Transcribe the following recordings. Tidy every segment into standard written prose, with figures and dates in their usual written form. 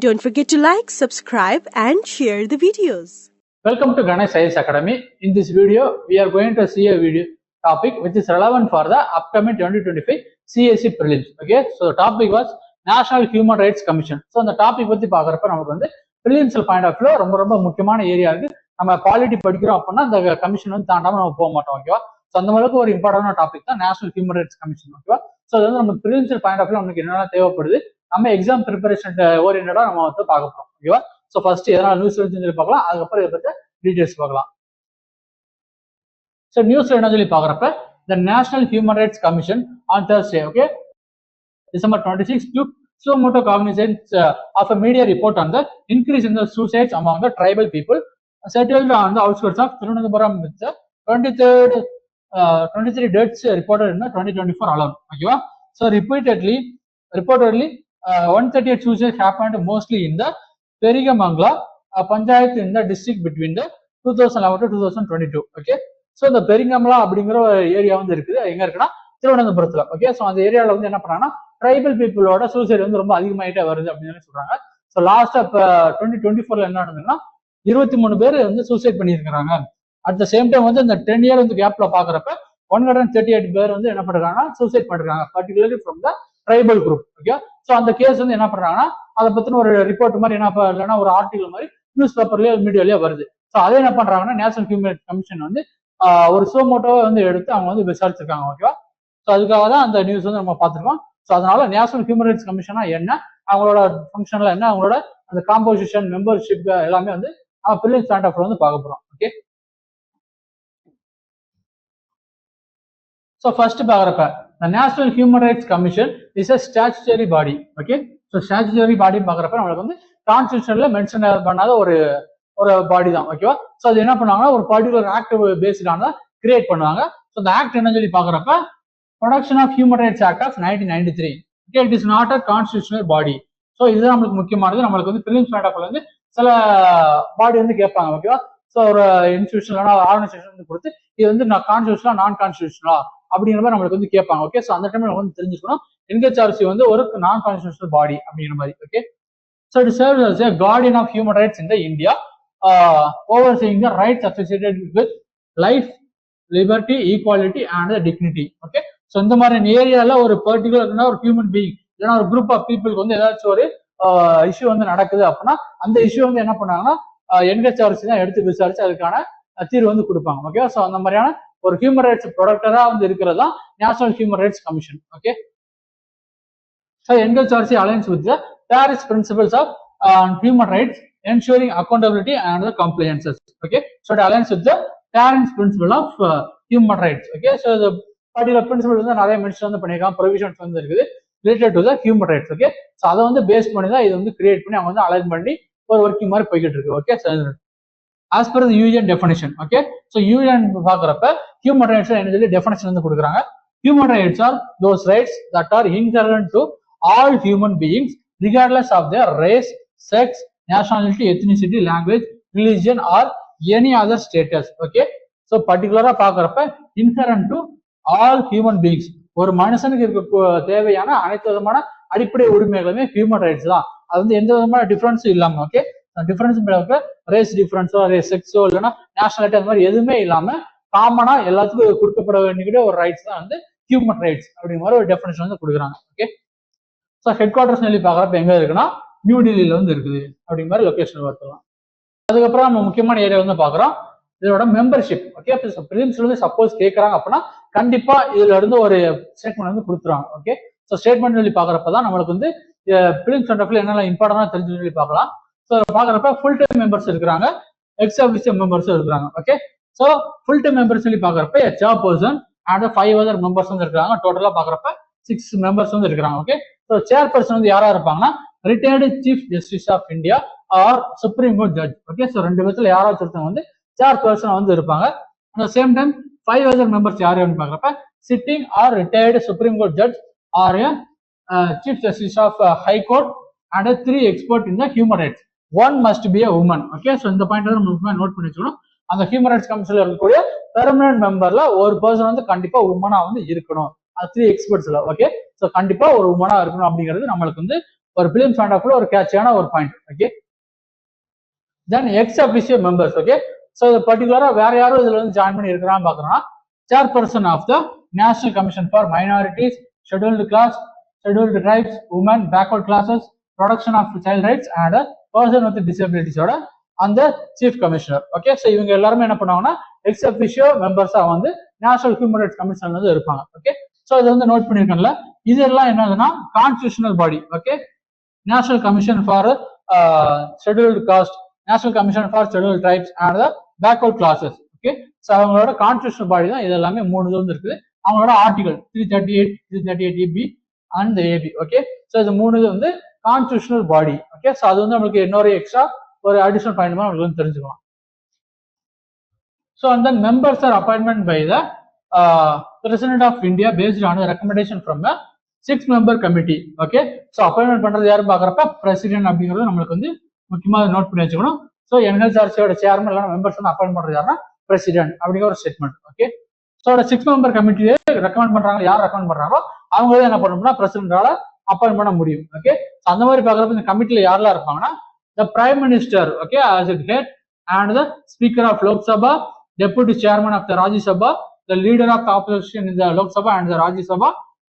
Don't forget to like, subscribe and share the videos. Welcome to Ganesh IAS Academy. In this video, we are going to see a video topic which is relevant for the upcoming 2025 CSE prelims. Okay, so the topic was National Human Rights Commission. So the topic பத்தி பார்க்கறப்ப நமக்கு வந்து prelims point of view ரொம்ப முக்கியமான area இருக்கு. நம்ம polity படிக்கிறோம் அப்படின்னா அந்த கமிஷன் வந்து தாண்டாம நம்ம போக மாட்டோம். ஓகேவா? ஸோ அந்த அளவுக்கு ஒரு இம்பார்ட்டன்டான டாபிக் தான் நேஷனல் ஹியூமன் ரைட்ஸ் கமிஷன். ஓகேவா? ஸோ அது வந்து நமக்கு prelims பாயிண்ட் ஆஃப் வியூ நமக்கு என்னென்ன தேவைப்படுது, நம்ம எக்ஸாம் ப்ரிப்பரேஷன் ஓரியன்டா நம்ம வந்து பார்க்க போறோம். ஓகேவா? ஸோ ஃபர்ஸ்ட் எதனால நியூஸ் சொல்லி பார்க்கலாம், அதுக்கப்புறம் இதை பற்றி டீடைல்ஸ் பார்க்கலாம். ஸோ நியூஸ்ல என்ன சொல்லி பார்க்குறப்ப the national human rights commission on Thursday, okay, December 26 took suo motu cognizance of a media report on the increase in the suicides among the tribal people settled on the outskirts of Thiruvananthapuram with the 23 deaths reported in the 2024 alone. Okay, so reportedly 138 suicides happened mostly in the Perigamangala panchayat in the district between the 2011 to 2022. Okay, so the Perigamangala அப்படிங்கிற area வந்து இருக்குது, எங்க இருக்குன்னா திருவனந்தபுரத்துல. Okay, so அந்த ஏரியாவில் வந்து என்ன பண்ணாங்கன்னா ட்ரைபல் பீப்புளோட சூசைட் வந்து ரொம்ப அதிகமாயிட்டே வருது அப்படின்னு சொல்றாங்க. ஸோ லாஸ்ட் இப்போ 2024 என்ன நடந்ததுன்னா 23 பேர் வந்து சூசைட் பண்ணியிருக்கிறாங்க. அட் த சேம் டைம் வந்து இந்த 10 இயர் வந்து கேப்ல பாக்குறப்ப 138 பேர் வந்து என்ன பண்றாங்கன்னா சூசைட் பண்றாங்க, particularly from the tribal group. Okay, so அந்த கேஸ் வந்து என்ன பண்றாங்கன்னா அதை பத்தின ஒரு ரிப்போர்ட் மாதிரி என்ன இல்லைன்னா ஒரு ஆர்டிகல் மாதிரி நியூஸ் பேப்பர்லயோ மீடியாலயோ வருது. ஸோ அதை என்ன பண்றாங்கன்னா நேஷனல் ஹியூமன் ரைட்ஸ் கமிஷன் வந்து ஒரு சோமோட்டோவை வந்து எடுத்து அவங்க வந்து விசாரிச்சிருக்காங்க. ஓகேவா? ஸோ அதுக்காக தான் அந்த நியூஸ் வந்து நம்ம பார்த்துருக்கோம். ஸோ அதனால நேஷனல் ஹியூமன் ரைட்ஸ் கமிஷனா என்ன, அவங்களோட ஃபங்க்ஷன்ல என்ன, அவங்களோட அந்த காம்போசிஷன், மெம்பர்ஷிப் எல்லாமே வந்து நம்ம பிலிம்ஸ் பாயிண்ட் ஆஃப் வந்து பார்க்க போறோம். ஓகே, ஸோ ஃபர்ஸ்ட் பார்க்குறப்ப the National Human Rights Commission is a statutory body. Okay, so statutory பாடி பார்க்குறப்ப நம்மளுக்கு வந்து கான்ஸ்டியூஷன்ல மென்ஷன் பண்ணாத ஒரு பாடி தான். ஓகேவா? ஸோ அது என்ன பண்ணுவாங்கன்னா ஒரு பர்டிகுலர் ஆக்ட் பேஸ்டான கிரியேட் பண்ணுவாங்க. ஸோ அந்த ஆக்ட் என்ன சொல்லி பார்க்குறப்ப protection of human rights act of 1993. Okay, it is not a constitutional body. So இதுதான் நம்மளுக்கு முக்கியமானது. நம்மளுக்கு வந்து பிலிம்ஸ் பாயிண்ட் ஆஃப் வந்து சில பாடி வந்து கேட்பாங்க. ஓகேவா? ஸோ ஒரு இன்ஸ்டியூஷன் ஆர்கனைசேஷன் வந்து கொடுத்து இது வந்து கான்ஸ்டியூஷனா நான் கான்ஸ்டியூஷனலா அப்படிங்கிற மாதிரி நம்மளுக்கு வந்து கேட்பாங்க. ஓகே, ஸோ அந்த டைம் நம்ம வந்து தெரிஞ்சுக்கணும் NHRC வந்து ஒரு நான் கான்ஸ்டியூஷனல் பாடி அப்படிங்கிற மாதிரி. Okay, so it serves as a guardian of human rights in the India, overseeing the rights associated with life, liberty, equality and dignity. Okay, so இந்த மாதிரி ஏரியால ஒரு பர்டிகுலர் ஒரு ஹியூமன் பீயிங் இல்லைன்னா ஒரு குரூப் ஆஃப் பீப்புளுக்கு வந்து ஏதாச்சும் ஒரு இஷ்யூ வந்து நடக்குது அப்படின்னா அந்த இஷ்யூ வந்து என்ன பண்ணாங்கன்னா NHRC தான் எடுத்து விசாரிச்சு அதுக்கான தீர்வு வந்து கொடுப்பாங்க. ஓகே, ஸோ அந்த மாதிரியான ஒரு ஹியூமன் ரைட்ஸ் ப்ரொடக்டரா வந்து இருக்கிறது தான் national human rights commission. Okay, so NHRC aligns with the Paris principles of human rights, ensuring accountability and the compliances. Okay, so it aligns with the Paris principle of human rights. Okay, so the particular principle வந்து நிறைய mention வந்து பண்ணிருக்காங்க, provisions வந்து இருக்குது related to the human rights. Okay, so அதை வந்து base பண்ணி தான் இது வந்து கிரியேட் பண்ணி அவங்க வந்து அலைன் பண்ணி ஒரு ஒர்க்கிங் மாதிரி போய்கிட்டு இருக்கு. Okay, as per the UN definition. Okay, so UN பார்க்குறப்ப ஹியூமன் ரைட்ஸ் என்ன சொல்லி டெஃபினேஷன் வந்து கொடுக்குறாங்க. Human rights are those rights that are inherent to all human beings regardless of their race, sex, nationality, ethnicity, language, religion or any other status. Okay, so particular பார்க்குறப்ப inherent to all human beings, ஒரு மனுஷனுக்கு இருக்க தேவையான அனைத்து விதமான அடிப்படை உரிமைகளுமே human rights தான். அது வந்து எந்த விதமான டிஃபரன்ஸும் இல்லாம, ஓகே, டிஃபரன்ஸ் ரேஸ் டிஃபரன்ஸோ செக்ஸோ இல்லைன்னா நேஷனாலிட்டி அந்த மாதிரி எதுவுமே இல்லாம காமனா எல்லாத்துக்கும் கொடுக்கப்பட வேண்டிய ஒரு ரைட்ஸ் தான் வந்து ஹியூமன் ரைட்ஸ் அப்படிங்கிற மாதிரி ஒரு டெஃபினேஷன் வந்து கொடுக்குறாங்க. ஓகே, ஸோ ஹெட் குவார்டர்ஸ் சொல்லி பார்க்குறப்ப எங்க இருக்குன்னா நியூ டெல்லியில வந்து இருக்குது அப்படிங்கிற மாதிரி லொகேஷன் பார்த்துக்கலாம். அதுக்கப்புறம் நம்ம முக்கியமான ஏரியா வந்து பார்க்குறோம் இதோட மெம்பர்ஷிப். ஓகே, பிலிம்ஸ்ல இருந்து சப்போஸ் கேட்கறாங்க அப்படின்னா கண்டிப்பா இதுல இருந்து ஒரு ஸ்டேட்மெண்ட் வந்து கொடுத்துருவாங்க. ஓகே, ஸோ ஸ்டேட்மெண்ட் சொல்லி பார்க்குறப்ப தான் நம்மளுக்கு வந்து பிலிம்ஸ் சென்டர்ல என்னென்ன இம்பார்ட்டன்டா தெரிஞ்சு சொல்லி பார்க்கலாம். ஸோ பார்க்குறப்ப ஃபுல் டைம் மெம்பர்ஸ் இருக்கிறாங்க, எக்ஸ் அஃபிஷியல் மெம்பர்ஸ் இருக்கிறாங்க. Okay, so full time members சொல்லி பார்க்குறப்ப சேர் பர்சன் அண்ட் 5 other மெம்பர்ஸ் வந்து இருக்கிறாங்க. டோட்டலா பார்க்குறப்ப 6 மெம்பர்ஸ் வந்து இருக்கிறாங்க. ஓகே, ஸோ சேர் பர்சன் வந்து யாரா இருப்பாங்கன்னா retired chief justice of India or supreme court judge. Okay, so ரெண்டு பேர்த்துல யாராச்சும் ஒருத்தவங்க வந்து சேர் பர்சன் வந்து இருப்பாங்க. At same time 5 other members யாருன்னு பார்க்குறப்ப sitting or retired supreme court judge or chief justice of high court and 3 expert in the human rights. One must be a woman. Okay, so இந்த point வந்து நம்ம note பண்ணி வச்சுக்கணும். அந்த human rights கமிஷன்ல இருக்கக்கூடிய permanent மெம்பர்ல ஒரு பர்சன் வந்து கண்டிப்பா உமனா வந்து இருக்கணும். அது 3 எக்ஸ்பர்ட்ஸ்ல. ஓகே, ஸோ கண்டிப்பா ஒரு உமனா இருக்கணும் அப்படிங்கிறது நம்மளுக்கு வந்து ஒரு பிலிம்ஸ் பாயிண்ட் ஆஃப் வியூல ஒரு கேட்சியான ஒரு point. Okay, then ex officio members. Okay, so பர்டிகுலரா வேற யாரும் இதுல வந்து ஜாயின் பண்ணி இருக்கிறான்னு பாக்குறோம்னா chairperson of the national commission for minorities, scheduled class, scheduled tribes, women, backward classes, protection of child rights and person with டிசபிலிட்டிஸோட அந்த சீஃப் கமிஷனர். ஓகே, ஸோ இவங்க எல்லாருமே என்ன பண்ணுவாங்கன்னா எக்ஸ் அபிஷியோ மெம்பர்ஸா வந்து நேஷனல் ஹியூமன் ரைட்ஸ் கமிஷன்ல வந்து இருப்பாங்க. ஓகே, ஸோ இது வந்து நோட் பண்ணிருக்கேன்ல, இதெல்லாம் என்னதுன்னா constitutional body. Okay, national commission for scheduled caste, national commission for scheduled tribes and backward classes. Okay, so அவங்களோட கான்ஸ்டிடியூஷனல் பாடி தான் இது எல்லாமே 3 வந்து இருக்குது. அவங்களோட article 338, 338 EB and AB. Okay, so இது 3 வந்து கான்ஸ்டிடியூஷனல் பாடி. ஓகே, ஸோ அது வந்து நம்மளுக்கு இன்னொரு எக்ஸ்ட்ரா ஒரு அடிஷனல் பாயிண்ட் நம்மளுக்கு வந்து தெரிஞ்சுக்கலாம். So and then members are appointed by the President of India based on a recommendation from a 6-member committee. Okay, so appointment பண்றது யாரும் பாக்குறப்ப பிரசிடென்ட் அப்படிங்கிறது நம்மளுக்கு வந்து முக்கியமா நோட் பண்ணி வச்சுக்கணும். ஸோ என்எல்ஆர்சியோட சேர்மன் இல்லைனா மெம்பர்ஸ் வந்து அப்பாயின்ட் பண்றது யாருன்னா பிரசிடென்ட் அப்படிங்கிற ஒரு ஸ்டேட்மெண்ட். ஓகே, ஸோ 6-member கமிட்டியே ரெக்கமெண்ட் பண்றாங்க, யார் ரெக்கமெண்ட் பண்றாங்களோ அவங்க தான் என்ன பண்ணணும்னா பிரசிடென்டால அப்பாயின்ட் பண்ண முடியும். ஓகே, அந்த மாதிரி பாக்குறப்ப இந்த கமிட்டில யாரெல்லாம் இருப்பாங்கன்னா the Prime Minister, okay, as its head, and the Speaker of Lok Sabha, Deputy Chairman of the Rajya Sabha, the Leader of the Opposition in the Lok Sabha and the Rajya Sabha,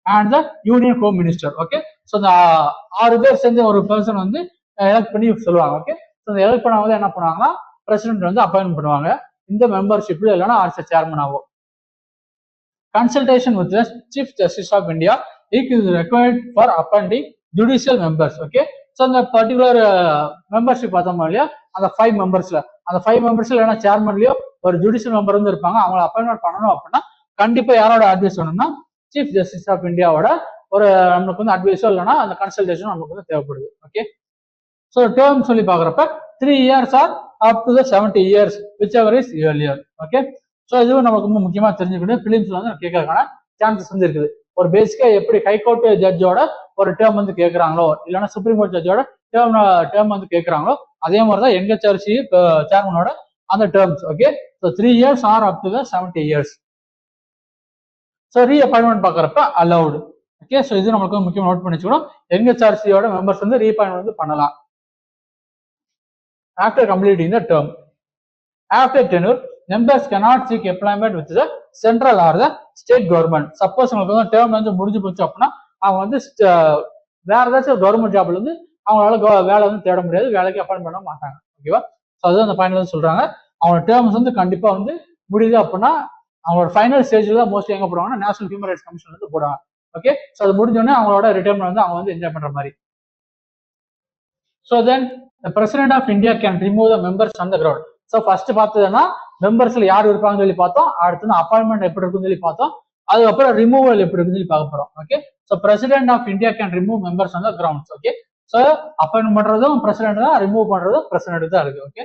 and the Union Home Minister. Okay, so the 6 பேர் சேர்ந்து ஒரு person வந்து elect பண்ணி சொல்லுவாங்க. Okay, so இந்த elect பண்ணாவது என்ன பண்ணுவாங்கன்னா president வந்து அப்பாயின்ட் பண்ணுவாங்க இந்த மெம்பர்ஷிப்ல, இல்லைன்னா ஆர்ஸ் சேர்மன் ஆகும். Consultation with the Chief Justice of India is required for appointing judicial members. Okay, so அந்த பர்டிகுலர் மெம்பர்ஷிப் பார்த்தோம் இல்லையா, அந்த 5 மெம்பர்ஸ்ல அந்த 5 மெம்பர்ஸ்ல இல்லைன்னா சேர்மன்லயோ ஒரு ஜுடிஷியல் மெம்பர் வந்து இருப்பாங்க. அவங்களை அப்பாயின்மெண்ட் பண்ணணும் அப்படின்னா கண்டிப்பா யாரோட அட்வைஸ் வேணும்னா சீஃப் ஜஸ்டிஸ் ஆஃப் இந்தியாவோட ஒரு நம்மளுக்கு வந்து அட்வைஸோ இல்லைன்னா அந்த கன்சல்டேஷன் நமக்கு வந்து தேவைப்படுது. ஓகே, ஸோ டேர்ம் சொல்லி பாக்குறப்ப 3 years or up to 70 years whichever is earlier. Okay, so இதுவும் நமக்கு ரொம்ப முக்கியமா தெரிஞ்சுக்கணும். பிலிம்ஸ்ல வந்து கேட்கறதுக்கான சான்சஸ் வந்து இருக்குது. ஒரு பேசிக்கா எப்படி ஹைகோர்ட் ஜட்ஜோட ஒரு டேர்ம் வந்து கேட்கறாங்களோ, இல்லைன்னா சுப்ரீம் கோர்ட் ஜட்ஜோட டேர்ம் வந்து கேட்கறாங்களோ, அதே மாதிரிதான் என்ஹெச்ஆர்சி சேர்மனோட அந்த terms. Okay, so 3 years or up to 70 years. So reappointment பாக்குறப்ப அலௌடு. ஓகே, ஸோ இது நம்மளுக்கு முக்கியமா நோட் பண்ணி வச்சுக்கணும். என்ஹெச்ஆர்சியோட மெம்பர்ஸ் வந்து ரீ அப்பாயின்மெண்ட் வந்து பண்ணலாம் after completing the term. After tenure, members cannot seek employment with the central or the state government. Suppose உங்களுக்கு வந்து டேர்ம் வந்து முடிஞ்சு போச்சு அப்படின்னா அவங்க வந்து வேற ஏதாச்சும் கவர்மெண்ட் ஜாப்ல இருந்து அவங்களால வேலை வந்து தேட முடியாது, வேலைக்கு அப்பாயின்ட் பண்ண மாட்டாங்க. ஓகேவா, ஸோ அதுதான் அந்த பாயிண்ட் வந்து சொல்றாங்க. அவங்க டேர்ம்ஸ் வந்து கண்டிப்பா வந்து முடியுது அப்படின்னா அவங்களோட ஃபைனல் ஸ்டேஜ்ல தான் மோஸ்ட்லி எங்க போடுவாங்கன்னா நேஷனல் ஹியூமன் ரைட்ஸ் கமிஷன் வந்து போடுவாங்க. ஓகே, ஸோ அது முடிஞ்சோடனே அவங்களோட ரிட்டைர்மெண்ட் வந்து அவங்க வந்து என்ஜாய் பண்ற மாதிரி. So then the President of India can remove the members on the ground. So first பார்த்ததுன்னா மெம்பர்ஸ்ல யார் இருப்பாங்கன்னு சொல்லி பார்த்தோம், அடுத்து அப்பாயின்மெண்ட் எப்படி இருக்குன்னு சொல்லி பார்த்தோம், அதுக்கப்புறம் ரிமூவல் எப்படி இருக்குன்னு சொல்லி பார்க்க போறோம். Okay, so president of India can remove members on the grounds. Okay, so appoint பண்றதும் பிரசிடென்ட் தான், ரிமூவ் பண்றதும் பிரசிடென்ட் தான் இருக்கு. ஓகே,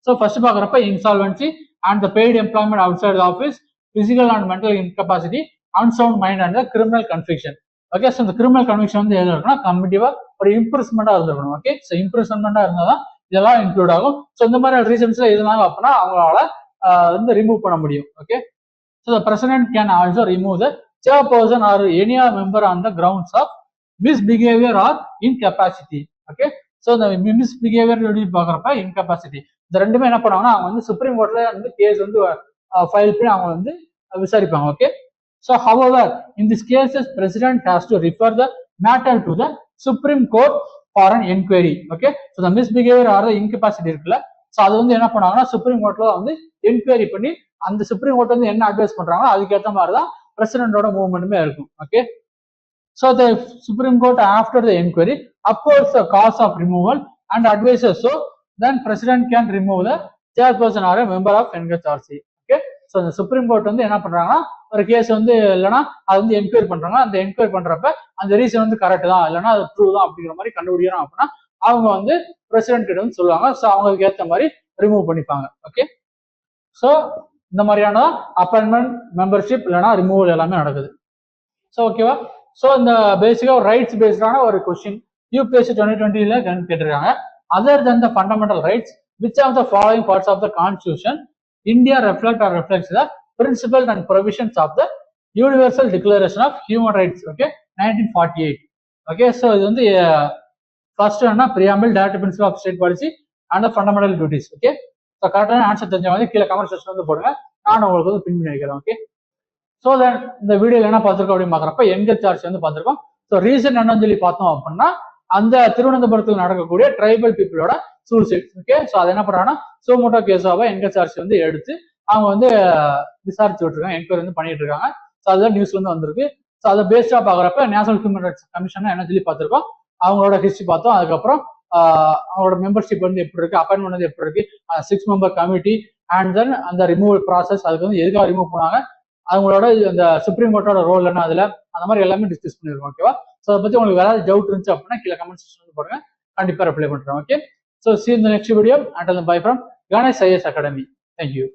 ஸோ ஃபர்ஸ்ட் பாக்குறப்ப insolvency and the paid employment outside office, physical and mental incapacity, unsound mind and criminal conviction. Okay, so இந்த criminal conviction வந்து எது இருக்குன்னா கம்பெட்டிவா ஒரு இம்ப்ரூவ்மெண்டா இருந்திருக்கணும். ஓகே, ஸோ இம்ப்ரூவ்மெண்டா இருந்தாதான் இதெல்லாம் இன்க்ளூட் ஆகும். ஸோ இந்த மாதிரி ரீசன்ஸ்ல இருந்தாங்க அப்படின்னா அவங்களால வந்து ரிமூவ் பண்ண முடியும். Okay, so the president can also remove the chairperson or any member on the grounds of misbehaviour or incapacity. Okay, so இந்த மிஸ்பிஹேவியர் பாக்குறப்ப இன்கெபாசிட்டி இந்த ரெண்டுமே என்ன பண்ணுவாங்கன்னா அவங்க வந்து சுப்ரீம் கோர்ட்ல வந்து கேஸ் வந்து ஃபைல் பண்ணி அவங்க வந்து விசாரிப்பாங்க. Okay, so however in this cases president has to refer the matter to the supreme court for an enquiry. Okay, so the misbehaviour or the incapacity இருக்குல்ல, ஸோ அது வந்து என்ன பண்ணுவாங்கன்னா சுப்ரீம் கோர்ட்ல வந்து என்கொயரி பண்ணி அந்த சுப்ரீம் கோர்ட் வந்து என்ன அட்வைஸ் பண்றாங்களோ அதுக்கேற்ற மாதிரி தான் பிரசிடென்டோட மூவ்மெண்ட்டுமே இருக்கும். Okay, so the supreme court after the enquiry upholds the cause of removal and advises, so then president can remove the chairperson or member of NHRC. Okay, so இந்த சுப்ரீம் கோர்ட் வந்து என்ன பண்றாங்கன்னா ஒரு கேஸ் வந்து இல்லைன்னா அது வந்து enquiry பண்றாங்க, அந்த என்கொயரி பண்றப்ப அந்த ரீசன் வந்து கரெக்ட் தான் இல்லைன்னா அது ட்ரூ தான் அப்படிங்கிற மாதிரி கண்டுபிடிக்கணும் அப்படின்னா அவங்க வந்து பிரசிடென்ட் கிட்ட வந்து சொல்லுவாங்க. ஸோ அவங்களுக்கு ஏற்ற மாதிரி ரிமூவ் பண்ணிப்பாங்க. ஓகே, ஸோ இந்த மாதிரியான அப்பாயின்மெண்ட், மெம்பர்ஷிப் இல்லைன்னா ரிமூவல் எல்லாமே நடக்குது. ஸோ ஓகேவா, ஸோ இந்த பேசிக்கா ஒரு ரைட்ஸ் பேஸ்டான ஒரு கொஸ்டின் யூபிஎஸ்சி 2020 கேட்டிருக்காங்க. Other than the fundamental rights which of the following parts of the constitution India reflects the principles and provisions of the Universal Declaration of Human Rights, okay, 1948. Okay, so இது வந்து first என்ன preamble direct principle of state policy and fundamental duties. Okay, so கரெக்டான answer தெரிஞ்ச மாதிரி கீழே comment section வந்து போடுங்க, நான் உங்களுக்கு வந்து பின் பண்ணி வைக்கிறேன். ஓகே, ஸோ தென் இந்த வீடியோல என்ன பார்த்துருக்கோம் அப்படின்னு பாக்குறப்ப எங்கல் சார்ஜ் வந்து பார்த்துருக்கோம். ஸோ ரீசன் என்னன்னு சொல்லி பார்த்தோம் அப்படின்னா அந்த திருவனந்தபுரத்தில் நடக்கக்கூடிய ட்ரைபல் பீப்புளோட சூசைட். ஓகே, ஸோ அதை என்ன பண்றாங்கன்னா சோமோட்டோ கேஸாவை எங்கல் சார்ஜ் வந்து எடுத்து அவங்க வந்து விசாரிச்சு விட்டுருக்காங்க, என்கொயரி வந்து பண்ணிட்டு இருக்காங்க. ஸோ அதுதான் நியூஸ்ல வந்து வந்திருக்கு. ஸோ அதை பேஸ்டா பாக்குறப்ப நேஷனல் ஹியூமன் ரைட்ஸ் கமிஷன் என்ன சொல்லி பார்த்திருக்கோம், அவங்களோட ஹிஸ்டரி பார்த்தோம். அதுக்கப்புறம் அவங்களோட மெம்பர்ஷிப் வந்து எப்படி இருக்கு, அப்பாயின்மெண்ட் வந்து எப்படி இருக்கு, 6 மெம்பர் கமிட்டி அண்ட் தென் அந்த ரிமூவல் ப்ராசஸ், அதுக்கு வந்து எதுக்காக ரிமூவ் பண்ணாங்க, அவங்களோட அந்த சுப்ரீம் கோர்ட்டோட ரோல் என்ன, அதுல அந்த மாதிரி எல்லாமே டிஸ்கஸ் பண்ணிருக்கோம். ஓகேவா, ஸோ அதை பத்தி உங்களுக்கு வேற டவுட் இருந்துச்சு அப்படின்னா கீழே கமெண்ட் செக்ஷன் வந்து போடுங்க, கண்டிப்பா ரிப்ளை பண்றேன். Okay, so see you in the next video. Until then, bye from Ganesh IAS Academy. Thank you.